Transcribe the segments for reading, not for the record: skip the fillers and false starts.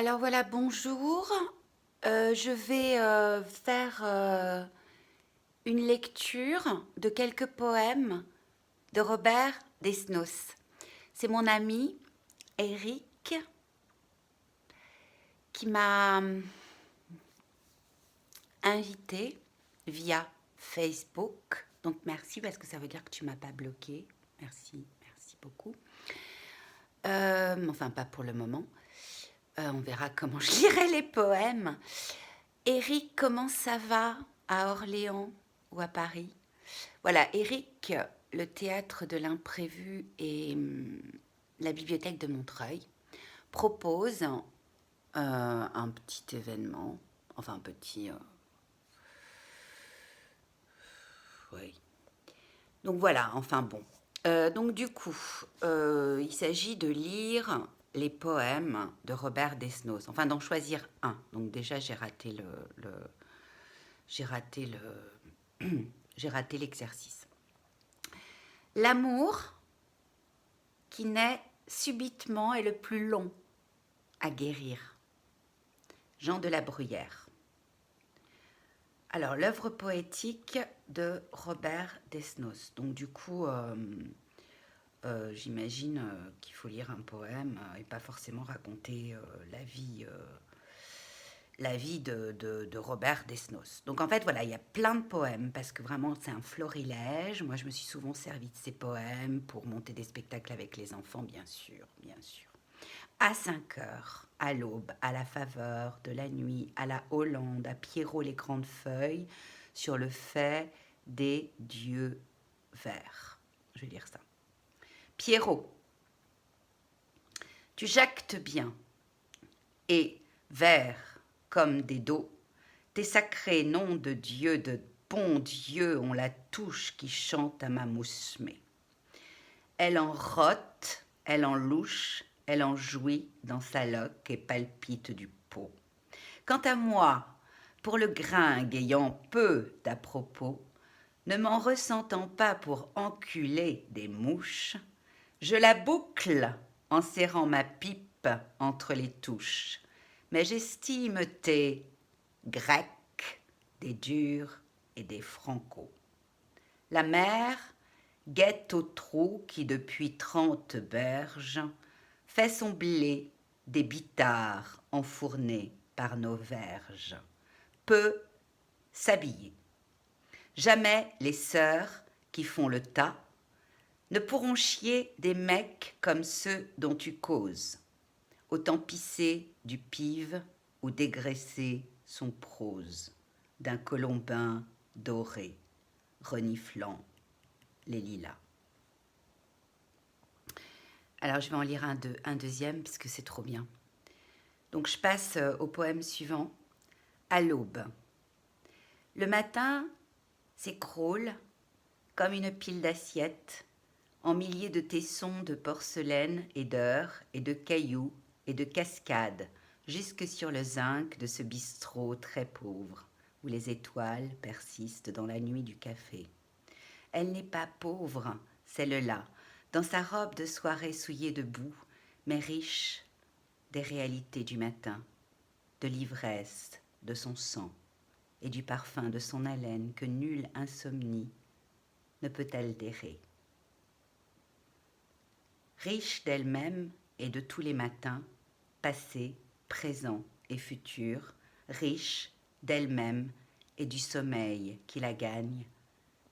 Alors voilà, bonjour. Je vais faire une lecture de quelques poèmes de Robert Desnos. C'est mon ami Eric qui m'a invité via Facebook. Donc merci parce que ça veut dire que tu m'as pas bloqué. Merci, merci beaucoup. Enfin, pas pour le moment. On verra comment je lirai les poèmes. Eric, comment ça va à Orléans ou à Paris? Voilà, Eric, le théâtre de l'imprévu et la bibliothèque de Montreuil propose un petit événement, enfin un petit... oui. Donc voilà, enfin bon. Donc du coup, il s'agit de lire les poèmes de Robert Desnos, enfin d'en choisir un. Donc déjà, j'ai raté j'ai raté l'exercice. L'amour qui naît subitement est le plus long à guérir. Jean de la Bruyère. Alors, l'œuvre poétique de Robert Desnos. Donc, du coup, j'imagine qu'il faut lire un poème et pas forcément raconter la vie de Robert Desnos. Donc en fait, voilà, il y a plein de poèmes parce que vraiment, c'est un florilège. Moi, je me suis souvent servi de ces poèmes pour monter des spectacles avec les enfants, bien sûr, bien sûr. À 5 heures, à l'aube, à la faveur de la nuit, à la Hollande, à Pierrot les grandes feuilles, sur le fait des dieux verts. Je vais lire ça. Pierrot, tu jactes bien, et vert comme des dos, tes sacrés noms de Dieu, de bons dieux, ont la touche qui chante à ma moussemée. Elle en rote, elle en louche, elle en jouit dans sa loque et palpite du pot. Quant à moi, pour le gringue ayant peu d'à propos, ne m'en ressentant pas pour enculer des mouches, je la boucle en serrant ma pipe entre les touches. Mais j'estime tes grecs, des durs et des franco. La mer guette au trou qui depuis 30 berges fait son blé des bitards enfournés par nos verges. Peut s'habiller. Jamais les sœurs qui font le tas ne pourront chier des mecs comme ceux dont tu causes. Autant pisser du pive ou dégraisser son prose d'un colombin doré, reniflant les lilas. Alors je vais en lire un deuxième parce que c'est trop bien. Donc je passe au poème suivant. À l'aube. Le matin s'écroule comme une pile d'assiettes en milliers de tessons de porcelaine et d'heures et de cailloux et de cascades jusque sur le zinc de ce bistrot très pauvre où les étoiles persistent dans la nuit du café. Elle n'est pas pauvre, celle-là, dans sa robe de soirée souillée de boue, mais riche des réalités du matin, de l'ivresse de son sang et du parfum de son haleine que nulle insomnie ne peut altérer. Riche d'elle-même et de tous les matins, passé, présent et futur, riche d'elle-même et du sommeil qui la gagne,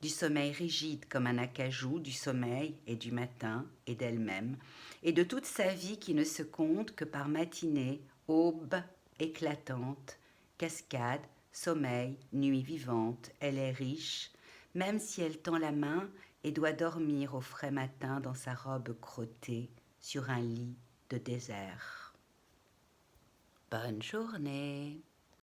du sommeil rigide comme un acajou, du sommeil et du matin et d'elle-même, et de toute sa vie qui ne se compte que par matinée, aube éclatante, cascade, sommeil, nuit vivante, elle est riche, même si elle tend la main et doit dormir au frais matin dans sa robe crottée sur un lit de désert. Bonne journée.